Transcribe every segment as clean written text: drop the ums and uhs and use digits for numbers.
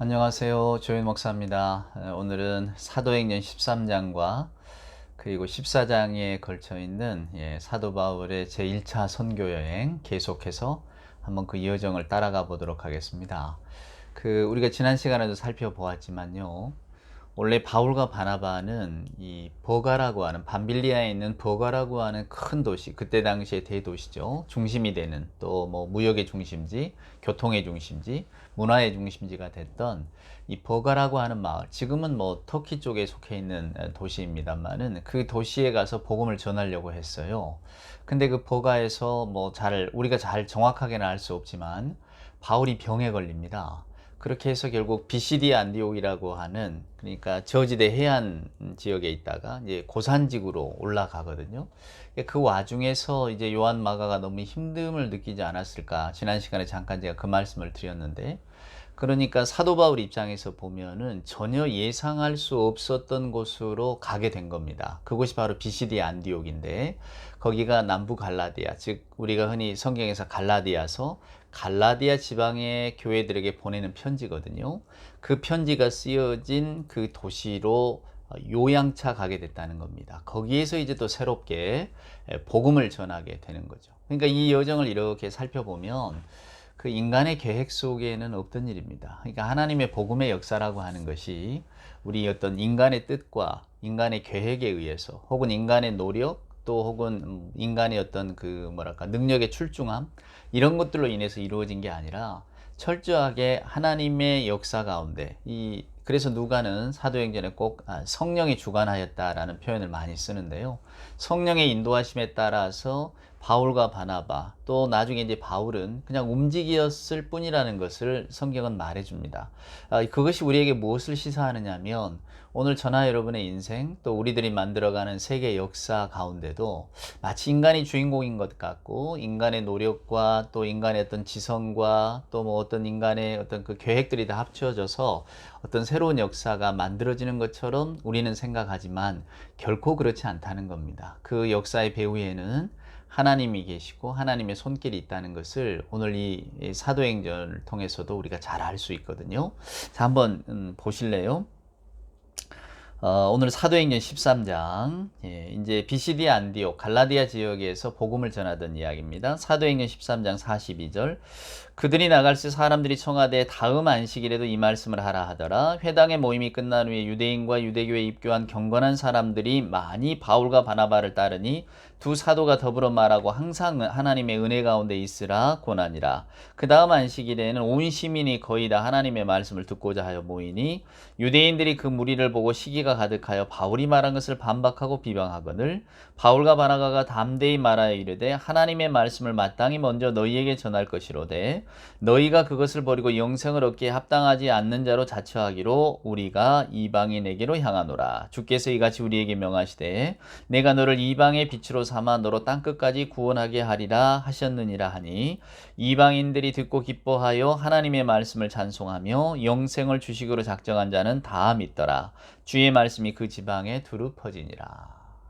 안녕하세요. 조현 목사입니다. 오늘은 사도행전 13장과 그리고 14장에 걸쳐 있는 사도 바울의 제1차 선교 여행 계속해서 한번 그 여정을 따라가 보도록 하겠습니다. 우리가 지난 시간에도 살펴보았지만요. 원래 바울과 바나바는 이 버가라고 하는 밤빌리아에 있는 버가라고 하는 큰 도시, 그때 당시의 대도시죠. 중심이 되는 또 뭐 무역의 중심지, 교통의 중심지, 문화의 중심지가 됐던 이 버가라고 하는 마을, 지금은 뭐 터키 쪽에 속해 있는 도시입니다만은 그 도시에 가서 복음을 전하려고 했어요. 근데 그 버가에서 우리가 잘 정확하게는 알 수 없지만 바울이 병에 걸립니다. 그렇게 해서 결국 비시디 안디옥이라고 하는, 그러니까 저지대 해안 지역에 있다가 이제 고산지구로 올라가거든요. 그 와중에서 이제 요한 마가가 너무 힘듦을 느끼지 않았을까. 지난 시간에 잠깐 제가 그 말씀을 드렸는데, 그러니까 사도 바울 입장에서 보면은 전혀 예상할 수 없었던 곳으로 가게 된 겁니다. 그곳이 바로 비시디 안디옥인데, 거기가 남부 갈라디아, 즉 우리가 흔히 성경에서 갈라디아서 갈라디아 지방의 교회들에게 보내는 편지거든요. 그 편지가 쓰여진 그 도시로 요양차 가게 됐다는 겁니다. 거기에서 이제 또 새롭게 복음을 전하게 되는 거죠. 그러니까 이 여정을 이렇게 살펴보면 그 인간의 계획 속에는 없던 일입니다. 그러니까 하나님의 복음의 역사라고 하는 것이 우리 어떤 인간의 뜻과 인간의 계획에 의해서, 혹은 인간의 노력, 또 혹은 인간의 어떤 능력의 출중함, 이런 것들로 인해서 이루어진 게 아니라 철저하게 하나님의 역사 가운데, 그래서 누가는 사도행전에 꼭 성령이 주관하였다라는 표현을 많이 쓰는데요. 성령의 인도하심에 따라서 바울과 바나바, 또 나중에 이제 바울은 그냥 움직였을 뿐이라는 것을 성경은 말해줍니다. 그것이 우리에게 무엇을 시사하느냐면, 오늘 저나 여러분의 인생, 또 우리들이 만들어가는 세계 역사 가운데도 마치 인간이 주인공인 것 같고, 인간의 노력과 또 인간의 어떤 지성과 또 어떤 인간의 어떤 그 계획들이 다 합쳐져서 어떤 새로운 역사가 만들어지는 것처럼 우리는 생각하지만 결코 그렇지 않다는 겁니다. 그 역사의 배후에는 하나님이 계시고 하나님의 손길이 있다는 것을 오늘 이 사도행전을 통해서도 우리가 잘 알 수 있거든요. 자, 한번 보실래요? 오늘 사도행전 13장, 이제 비시디 안디옥 갈라디아 지역에서 복음을 전하던 이야기입니다. 사도행전 13장 42절. 그들이 나갈새 사람들이 청하되 다음 안식일에도 이 말씀을 하라 하더라. 회당의 모임이 끝난 후에 유대인과 유대교에 입교한 경건한 사람들이 많이 바울과 바나바를 따르니 두 사도가 더불어 말하고 항상 하나님의 은혜 가운데 있으라 고나니라. 그 다음 안식일에는 온 시민이 거의 다 하나님의 말씀을 듣고자 하여 모이니 유대인들이 그 무리를 보고 시기가 가득하여 바울이 말한 것을 반박하고 비방하거늘 바울과 바나바가 담대히 말하여 이르되 하나님의 말씀을 마땅히 먼저 너희에게 전할 것이로되 너희가 그것을 버리고 영생을 얻기에 합당하지 않는 자로 자처하기로 우리가 이방인에게로 향하노라. 주께서 이같이 우리에게 명하시되 내가 너를 이방의 빛으로 삼아 너로 땅끝까지 구원하게 하리라 하셨느니라 하니 이방인들이 듣고 기뻐하여 하나님의 말씀을 찬송하며 영생을 주식으로 작정한 자는 다 믿더라. 주의 말씀이 그 지방에 두루 퍼지니라.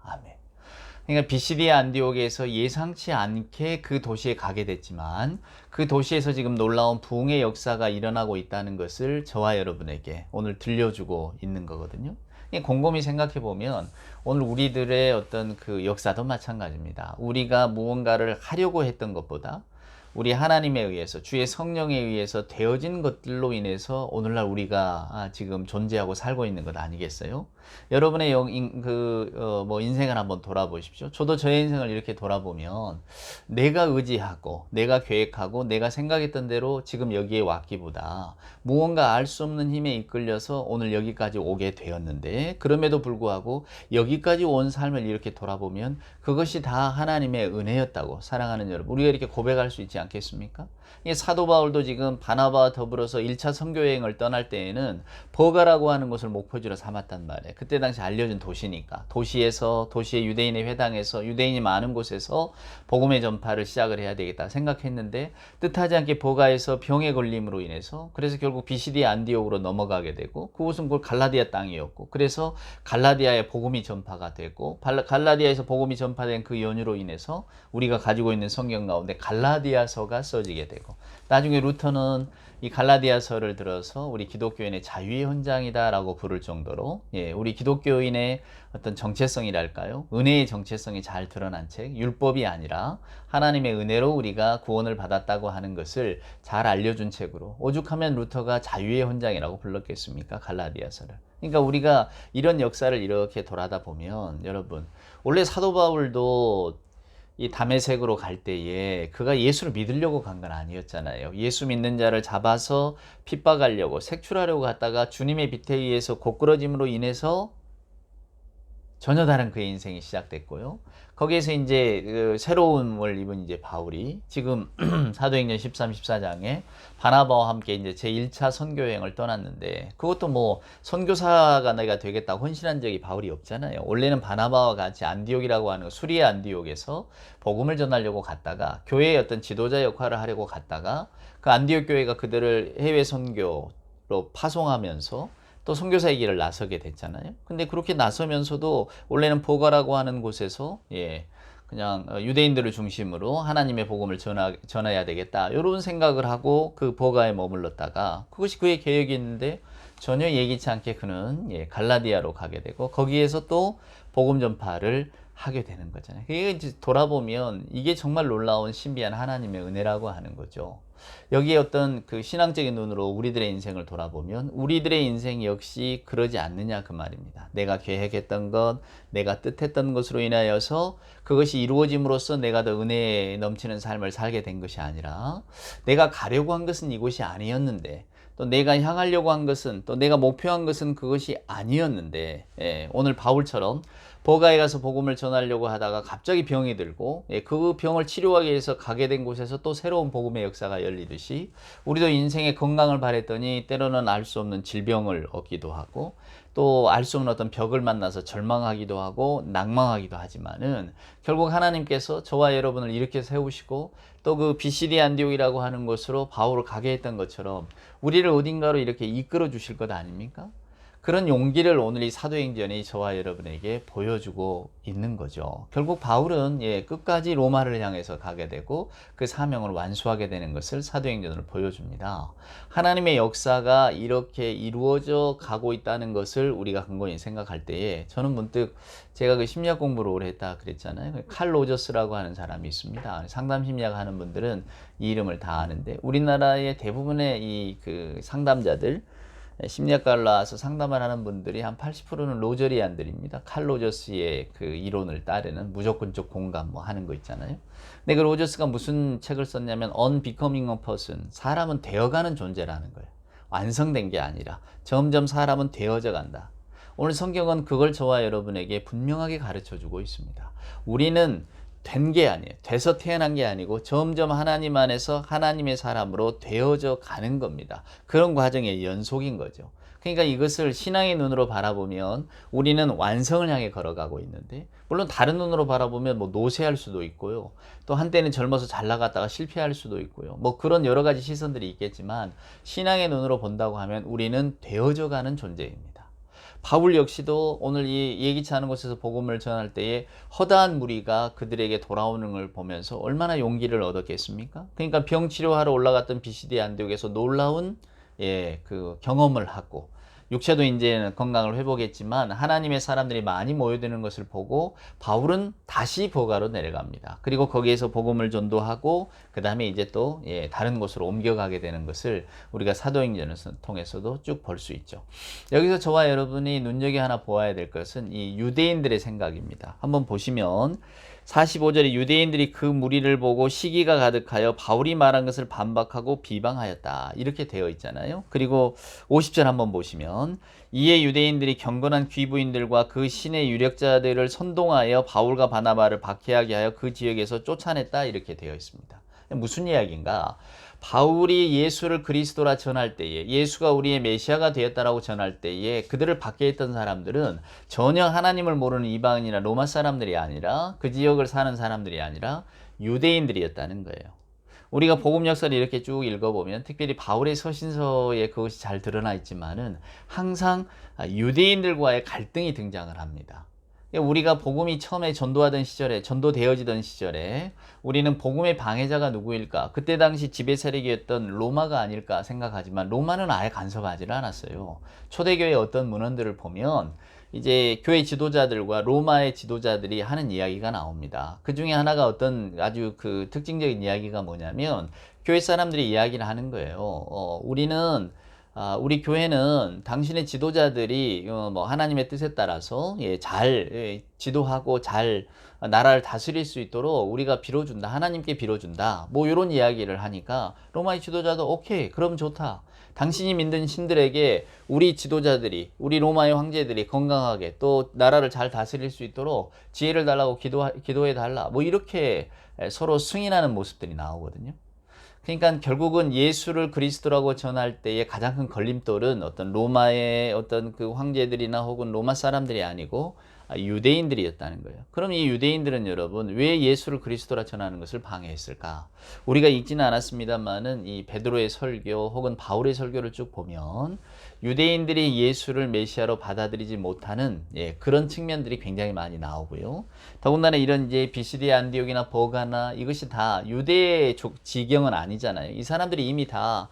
아멘. 그러니까 비시디 안디옥에서 예상치 않게 그 도시에 가게 됐지만 그 도시에서 지금 놀라운 부흥의 역사가 일어나고 있다는 것을 저와 여러분에게 오늘 들려주고 있는 거거든요. 곰곰이 생각해 보면 오늘 우리들의 어떤 그 역사도 마찬가지입니다. 우리가 무언가를 하려고 했던 것보다 우리 하나님에 의해서, 주의 성령에 의해서 되어진 것들로 인해서 오늘날 우리가 지금 존재하고 살고 있는 것 아니겠어요? 여러분의 인생을 한번 돌아보십시오. 저도 저의 인생을 이렇게 돌아보면 내가 의지하고 내가 계획하고 내가 생각했던 대로 지금 여기에 왔기보다 무언가 알 수 없는 힘에 이끌려서 오늘 여기까지 오게 되었는데, 그럼에도 불구하고 여기까지 온 삶을 이렇게 돌아보면 그것이 다 하나님의 은혜였다고, 사랑하는 여러분, 우리가 이렇게 고백할 수 있지 않겠습니까? 사도 바울도 지금 바나바와 더불어서 1차 선교여행을 떠날 때에는 버가라고 하는 곳을 목표지로 삼았단 말이에요. 그때 당시 알려진 도시니까 도시의 유대인의 회당에서, 유대인이 많은 곳에서 복음의 전파를 시작을 해야 되겠다 생각했는데 뜻하지 않게 버가에서 병에 걸림으로 인해서, 그래서 결국 비시디 안디옥으로 넘어가게 되고, 그곳은 갈라디아 땅이었고, 그래서 갈라디아에 복음이 전파가 되고, 갈라디아에서 복음이 전파된 그 연유로 인해서 우리가 가지고 있는 성경 가운데 갈라디아서가 써지게 되고, 나중에 루터는 이 갈라디아서를 들어서 우리 기독교인의 자유의 헌장이다라고 부를 정도로 우리 기독교인의 어떤 정체성이랄까요? 은혜의 정체성이 잘 드러난 책, 율법이 아니라 하나님의 은혜로 우리가 구원을 받았다고 하는 것을 잘 알려준 책으로, 오죽하면 루터가 자유의 헌장이라고 불렀겠습니까? 갈라디아서를. 그러니까 우리가 이런 역사를 이렇게 돌아다 보면 여러분, 원래 사도 바울도 이 다메섹으로 갈 때에 그가 예수를 믿으려고 간 건 아니었잖아요. 예수 믿는 자를 잡아서 핍박하려고, 색출하려고 갔다가 주님의 빛에 의해서 고꾸러짐으로 인해서 전혀 다른 그의 인생이 시작됐고요. 거기에서 이제 그 새로움을 입은 이제 바울이 지금 사도행전 13, 14장에 바나바와 함께 이제 제1차 선교 여행을 떠났는데, 그것도 뭐 선교사가 내가 되겠다고 헌신한 적이 바울이 없잖아요. 원래는 바나바와 같이 안디옥이라고 하는 수리아 안디옥에서 복음을 전하려고 갔다가 교회의 어떤 지도자 역할을 하려고 갔다가 그 안디옥 교회가 그들을 해외 선교로 파송하면서 또 선교사의 길을 나서게 됐잖아요. 근데 그렇게 나서면서도 원래는 보가라고 하는 곳에서 그냥 유대인들을 중심으로 하나님의 복음을 전해야 되겠다, 이런 생각을 하고 그 보가에 머물렀다가 그것이 그의 계획이 있는데 전혀 예기치 않게 그는 갈라디아로 가게 되고 거기에서 또 복음 전파를 하게 되는 거잖아요. 이게 이제 돌아보면 이게 정말 놀라운 신비한 하나님의 은혜라고 하는 거죠. 여기에 어떤 그 신앙적인 눈으로 우리들의 인생을 돌아보면 우리들의 인생 역시 그러지 않느냐 그 말입니다. 내가 계획했던 것, 내가 뜻했던 것으로 인하여서 그것이 이루어짐으로써 내가 더 은혜에 넘치는 삶을 살게 된 것이 아니라, 내가 가려고 한 것은 이곳이 아니었는데, 또 내가 향하려고 한 것은, 또 내가 목표한 것은 그것이 아니었는데, 오늘 바울처럼 버가에 가서 복음을 전하려고 하다가 갑자기 병이 들고 그 병을 치료하기 위해서 가게 된 곳에서 또 새로운 복음의 역사가 열리듯이 우리도 인생의 건강을 바랬더니 때로는 알 수 없는 질병을 얻기도 하고 또 알 수 없는 어떤 벽을 만나서 절망하기도 하고 낭망하기도 하지만은 결국 하나님께서 저와 여러분을 이렇게 세우시고 또 그 비시디 안디옥이라고 하는 곳으로 바울을 가게 했던 것처럼 우리를 어딘가로 이렇게 이끌어 주실 것 아닙니까? 그런 용기를 오늘 이 사도행전이 저와 여러분에게 보여주고 있는 거죠. 결국 바울은 끝까지 로마를 향해서 가게 되고 그 사명을 완수하게 되는 것을 사도행전으로 보여줍니다. 하나님의 역사가 이렇게 이루어져 가고 있다는 것을 우리가 근거히 생각할 때에 저는 문득, 제가 그 심리학 공부를 오래 했다 그랬잖아요. 칼 로저스라고 하는 사람이 있습니다. 상담 심리학 하는 분들은 이 이름을 다 아는데, 우리나라의 대부분의 이 그 상담자들, 심리학과를 나와서 상담을 하는 분들이 한 80%는 로저리안들입니다. 칼 로저스의 그 이론을 따르는 무조건적 공감 뭐 하는 거 있잖아요. 근데 그 로저스가 무슨 책을 썼냐면 Unbecoming a Person, 사람은 되어가는 존재라는 거예요. 완성된 게 아니라 점점 사람은 되어져 간다. 오늘 성경은 그걸 저와 여러분에게 분명하게 가르쳐 주고 있습니다. 우리는 된 게 아니에요. 돼서 태어난 게 아니고 점점 하나님 안에서 하나님의 사람으로 되어져 가는 겁니다. 그런 과정의 연속인 거죠. 그러니까 이것을 신앙의 눈으로 바라보면 우리는 완성을 향해 걸어가고 있는데, 물론 다른 눈으로 바라보면 뭐 노쇠할 수도 있고요. 또 한때는 젊어서 잘 나갔다가 실패할 수도 있고요. 뭐 그런 여러 가지 시선들이 있겠지만 신앙의 눈으로 본다고 하면 우리는 되어져 가는 존재입니다. 바울 역시도 오늘 이 예기치 않은 곳에서 복음을 전할 때에 허다한 무리가 그들에게 돌아오는 걸 보면서 얼마나 용기를 얻었겠습니까? 그러니까 병 치료하러 올라갔던 비시디 안디옥에서 놀라운 그 경험을 하고, 육체도 이제는 건강을 회복했지만 하나님의 사람들이 많이 모여드는 것을 보고 바울은 다시 버가로 내려갑니다. 그리고 거기에서 복음을 전도하고 그 다음에 이제 또 다른 곳으로 옮겨가게 되는 것을 우리가 사도행전을 통해서도 쭉 볼 수 있죠. 여기서 저와 여러분이 눈여겨 하나 보아야 될 것은 이 유대인들의 생각입니다. 한번 보시면 45절에 유대인들이 그 무리를 보고 시기가 가득하여 바울이 말한 것을 반박하고 비방하였다, 이렇게 되어 있잖아요. 그리고 50절 한번 보시면 이에 유대인들이 경건한 귀부인들과 그 신의 유력자들을 선동하여 바울과 바나바를 박해하게 하여 그 지역에서 쫓아냈다, 이렇게 되어 있습니다. 무슨 이야기인가? 바울이 예수를 그리스도라 전할 때에, 예수가 우리의 메시아가 되었다라고 전할 때에 그들을 박해했던 사람들은 전혀 하나님을 모르는 이방인이나 로마 사람들이 아니라, 그 지역을 사는 사람들이 아니라 유대인들이었다는 거예요. 우리가 복음 역사를 이렇게 쭉 읽어보면 특별히 바울의 서신서에 그것이 잘 드러나 있지만은 항상 유대인들과의 갈등이 등장을 합니다. 우리가 복음이 처음에 전도하던 시절에, 전도되어지던 시절에 우리는 복음의 방해자가 누구일까? 그때 당시 지배 세력이었던 로마가 아닐까 생각하지만 로마는 아예 간섭하지는 않았어요. 초대교회 어떤 문헌들을 보면 이제 교회 지도자들과 로마의 지도자들이 하는 이야기가 나옵니다. 그 중에 하나가 어떤 아주 그 특징적인 이야기가 뭐냐면 교회 사람들이 이야기를 하는 거예요. 우리 교회는 당신의 지도자들이 뭐 하나님의 뜻에 따라서 잘 지도하고 잘 나라를 다스릴 수 있도록 우리가 빌어준다. 하나님께 빌어준다. 뭐 이런 이야기를 하니까 로마의 지도자도 오케이, 그럼 좋다. 당신이 믿는 신들에게 우리 지도자들이, 우리 로마의 황제들이 건강하게 또 나라를 잘 다스릴 수 있도록 지혜를 달라고 기도해 달라. 뭐 이렇게 서로 승인하는 모습들이 나오거든요. 그러니까 결국은 예수를 그리스도라고 전할 때의 가장 큰 걸림돌은 어떤 로마의 어떤 그 황제들이나 혹은 로마 사람들이 아니고 유대인들이었다는 거예요. 그럼 이 유대인들은 여러분 왜 예수를 그리스도라 전하는 것을 방해했을까? 우리가 읽지는 않았습니다만은 이 베드로의 설교 혹은 바울의 설교를 쭉 보면 유대인들이 예수를 메시아로 받아들이지 못하는 그런 측면들이 굉장히 많이 나오고요. 더군다나 이런 이제 비시디아 안디옥이나 버가나 이것이 다 유대의 지경은 아니잖아요. 이 사람들이 이미 다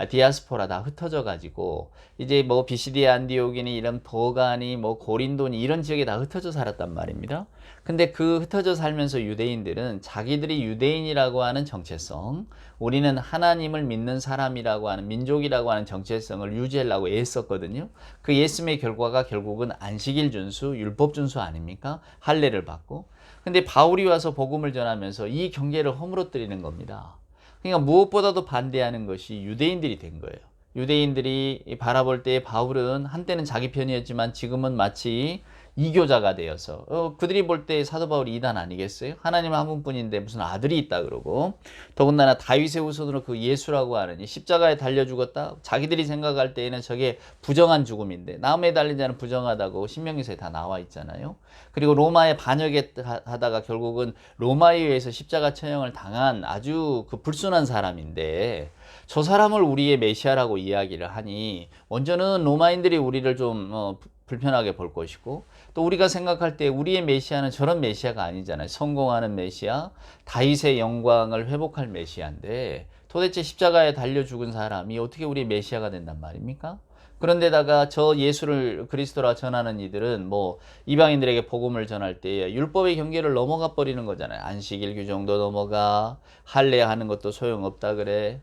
디아스포라 다 흩어져 가지고 이제 뭐 비시디아 안디옥이니 이런 버가니 뭐 고린도니 이런 지역에 다 흩어져 살았단 말입니다. 근데 그 흩어져 살면서 유대인들은 자기들이 유대인이라고 하는 정체성, 우리는 하나님을 믿는 사람이라고 하는 민족이라고 하는 정체성을 유지하려고 애썼거든요. 그 애씀의 결과가 결국은 안식일 준수, 율법 준수 아닙니까? 할례를 받고. 근데 바울이 와서 복음을 전하면서 이 경계를 허물어뜨리는 겁니다. 그러니까 무엇보다도 반대하는 것이 유대인들이 된 거예요. 유대인들이 바라볼 때 바울은 한때는 자기 편이었지만 지금은 마치 이교자가 되어서 그들이 볼 때 사도 바울이 이단 아니겠어요? 하나님 한 분뿐인데 무슨 아들이 있다 그러고 더군다나 다윗의 후손으로 그 예수라고 하는 이 십자가에 달려 죽었다. 자기들이 생각할 때에는 저게 부정한 죽음인데 나무에 달린 자는 부정하다고 신명기서에 다 나와 있잖아요. 그리고 로마에 반역하다가 결국은 로마에 의해서 십자가 처형을 당한 아주 그 불순한 사람인데 저 사람을 우리의 메시아라고 이야기를 하니 먼저는 로마인들이 우리를 좀 불편하게 볼 것이고 또 우리가 생각할 때 우리의 메시아는 저런 메시아가 아니잖아요. 성공하는 메시아, 다윗의 영광을 회복할 메시아인데 도대체 십자가에 달려 죽은 사람이 어떻게 우리의 메시아가 된단 말입니까? 그런데다가 저 예수를 그리스도라 전하는 이들은 뭐 이방인들에게 복음을 전할 때 율법의 경계를 넘어가 버리는 거잖아요. 안식일 규정도 넘어가, 할례하는 것도 소용없다 그래.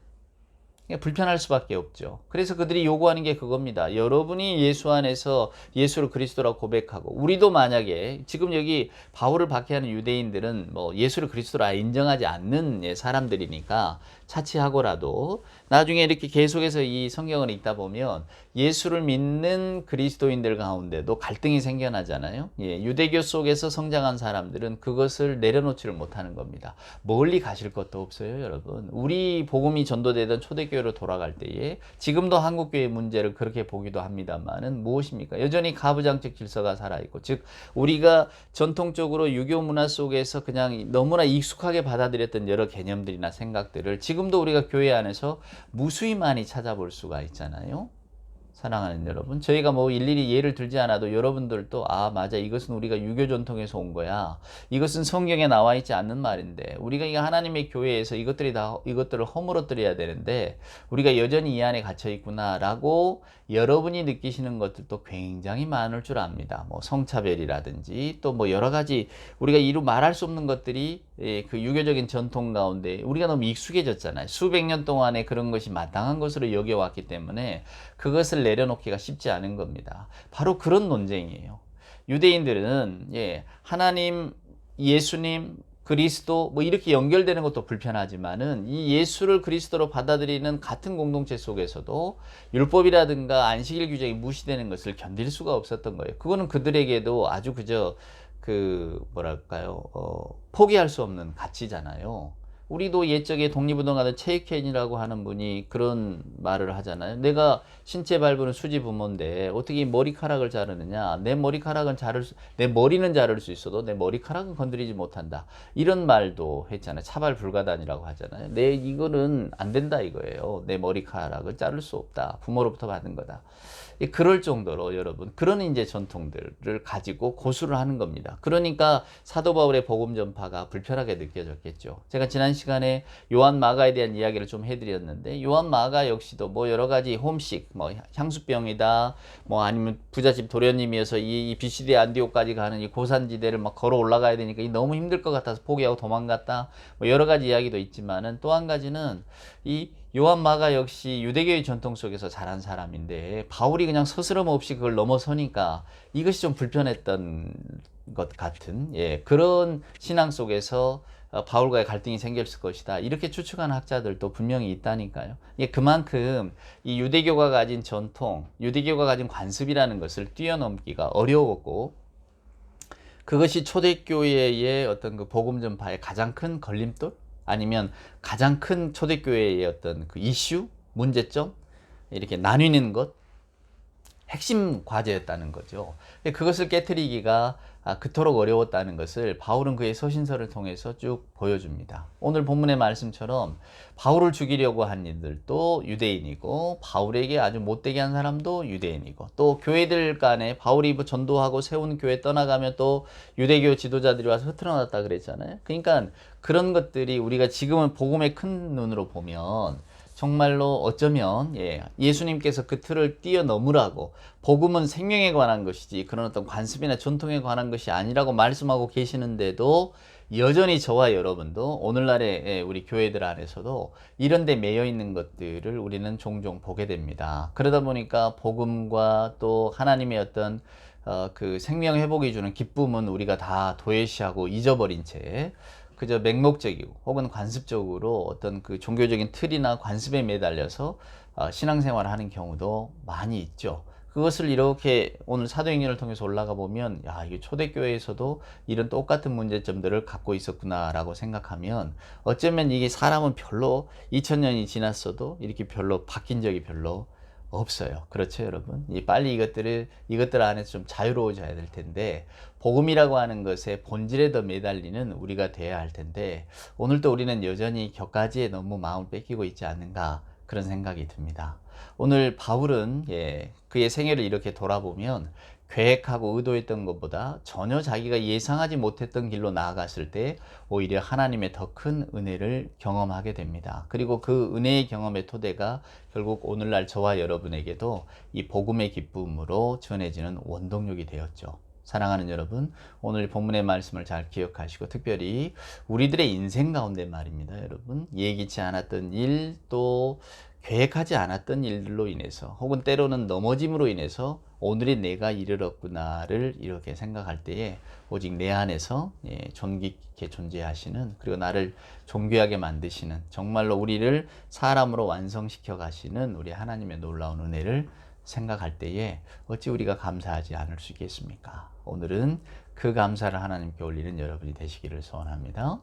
불편할 수밖에 없죠. 그래서 그들이 요구하는 게 그겁니다. 여러분이 예수 안에서 예수를 그리스도라고 고백하고 우리도 만약에 지금 여기 바울을 박해하는 유대인들은 뭐 예수를 그리스도라 인정하지 않는 사람들이니까 차치하고라도 나중에 이렇게 계속해서 이 성경을 읽다 보면 예수를 믿는 그리스도인들 가운데도 갈등이 생겨나잖아요. 유대교 속에서 성장한 사람들은 그것을 내려놓지를 못하는 겁니다. 멀리 가실 것도 없어요, 여러분. 우리 복음이 전도되던 초대교회로 돌아갈 때에 지금도 한국교회 문제를 그렇게 보기도 합니다만은 무엇입니까? 여전히 가부장적 질서가 살아있고 즉 우리가 전통적으로 유교 문화 속에서 그냥 너무나 익숙하게 받아들였던 여러 개념들이나 생각들을 지금도 우리가 교회 안에서 무수히 많이 찾아볼 수가 있잖아요. 사랑하는 여러분, 저희가 뭐 일일이 예를 들지 않아도 여러분들도 맞아, 이것은 우리가 유교 전통에서 온 거야. 이것은 성경에 나와 있지 않는 말인데 우리가 이 하나님의 교회에서 이것들을 허물어뜨려야 되는데 우리가 여전히 이 안에 갇혀 있구나라고 여러분이 느끼시는 것들도 굉장히 많을 줄 압니다. 뭐 성차별이라든지 또 뭐 여러 가지 우리가 이루 말할 수 없는 것들이 그 유교적인 전통 가운데 우리가 너무 익숙해졌잖아요. 수백 년 동안에 그런 것이 마땅한 것으로 여겨왔기 때문에 그것을 내려놓기가 쉽지 않은 겁니다. 바로 그런 논쟁이에요. 유대인들은 하나님, 예수님, 그리스도 뭐 이렇게 연결되는 것도 불편하지만은 이 예수를 그리스도로 받아들이는 같은 공동체 속에서도 율법이라든가 안식일 규정이 무시되는 것을 견딜 수가 없었던 거예요. 그거는 그들에게도 아주 그저 뭐랄까요, 포기할 수 없는 가치잖아요. 우리도 옛적에 독립운동하던 체이켄이라고 하는 분이 그런 말을 하잖아요. 내가 신체 발부는 수지 부모인데 어떻게 머리카락을 자르느냐? 내 머리는 자를 수 있어도 내 머리카락은 건드리지 못한다. 이런 말도 했잖아요. 차발 불가단이라고 하잖아요. 이거는 안 된다 이거예요. 내 머리카락을 자를 수 없다. 부모로부터 받은 거다. 그럴 정도로 여러분 그런 이제 전통들을 가지고 고수를 하는 겁니다. 그러니까 사도 바울의 복음 전파가 불편하게 느껴졌겠죠. 제가 지난 시간에 요한 마가에 대한 이야기를 좀 해드렸는데 요한 마가 역시도 뭐 여러 가지 홈식, 뭐 향수병이다, 뭐 아니면 부잣집 도련님이어서 이 비시디 안디옥까지 가는 이 고산지대를 막 걸어 올라가야 되니까 너무 힘들 것 같아서 포기하고 도망갔다. 뭐 여러 가지 이야기도 있지만은 또 한 가지는 이 요한 마가 역시 유대교의 전통 속에서 자란 사람인데 바울이 그냥 스스럼 없이 그걸 넘어서니까 이것이 좀 불편했던 것 같은 그런 신앙 속에서 바울과의 갈등이 생겼을 것이다. 이렇게 추측하는 학자들도 분명히 있다니까요. 그만큼 이 유대교가 가진 전통, 유대교가 가진 관습이라는 것을 뛰어넘기가 어려웠고 그것이 초대교회의 어떤 그 복음 전파의 가장 큰 걸림돌 아니면 가장 큰 초대교회의 어떤 그 이슈, 문제점 이렇게 나뉘는 것 핵심 과제였다는 거죠. 그것을 깨트리기가 그토록 어려웠다는 것을 바울은 그의 서신서를 통해서 쭉 보여줍니다. 오늘 본문의 말씀처럼 바울을 죽이려고 한 이들도 유대인이고 바울에게 아주 못되게 한 사람도 유대인이고 또 교회들 간에 바울이 전도하고 세운 교회 떠나가면 또 유대교 지도자들이 와서 흐트러놨다 그랬잖아요. 그러니까 그런 것들이 우리가 지금은 복음의 큰 눈으로 보면 정말로 어쩌면 예수님께서 그 틀을 뛰어넘으라고 복음은 생명에 관한 것이지 그런 어떤 관습이나 전통에 관한 것이 아니라고 말씀하고 계시는데도 여전히 저와 여러분도 오늘날의 우리 교회들 안에서도 이런 데 매여 있는 것들을 우리는 종종 보게 됩니다. 그러다 보니까 복음과 또 하나님의 어떤 그 생명 회복이 주는 기쁨은 우리가 다 도외시하고 잊어버린 채 그저 맹목적이고 혹은 관습적으로 어떤 그 종교적인 틀이나 관습에 매달려서 신앙생활을 하는 경우도 많이 있죠. 그것을 이렇게 오늘 사도행전을 통해서 올라가 보면 이게 초대교회에서도 이런 똑같은 문제점들을 갖고 있었구나라고 생각하면 어쩌면 이게 사람은 별로 2000년이 지났어도 이렇게 별로 바뀐 적이 별로 없어요. 그렇죠, 여러분? 빨리 이것들 안에서 좀 자유로워져야 될 텐데, 복음이라고 하는 것의 본질에 더 매달리는 우리가 돼야 할 텐데, 오늘도 우리는 여전히 격가지에 너무 마음을 뺏기고 있지 않는가, 그런 생각이 듭니다. 오늘 바울은, 그의 생애를 이렇게 돌아보면, 계획하고 의도했던 것보다 전혀 자기가 예상하지 못했던 길로 나아갔을 때 오히려 하나님의 더 큰 은혜를 경험하게 됩니다. 그리고 그 은혜의 경험의 토대가 결국 오늘날 저와 여러분에게도 이 복음의 기쁨으로 전해지는 원동력이 되었죠. 사랑하는 여러분, 오늘 본문의 말씀을 잘 기억하시고 특별히 우리들의 인생 가운데 말입니다. 여러분, 예기치 않았던 일 또 계획하지 않았던 일들로 인해서 혹은 때로는 넘어짐으로 인해서 오늘의 내가 이르렀구나를 이렇게 생각할 때에 오직 내 안에서 존귀 있게 존재하시는 그리고 나를 존귀하게 만드시는 정말로 우리를 사람으로 완성시켜 가시는 우리 하나님의 놀라운 은혜를 생각할 때에 어찌 우리가 감사하지 않을 수 있겠습니까? 오늘은 그 감사를 하나님께 올리는 여러분이 되시기를 소원합니다.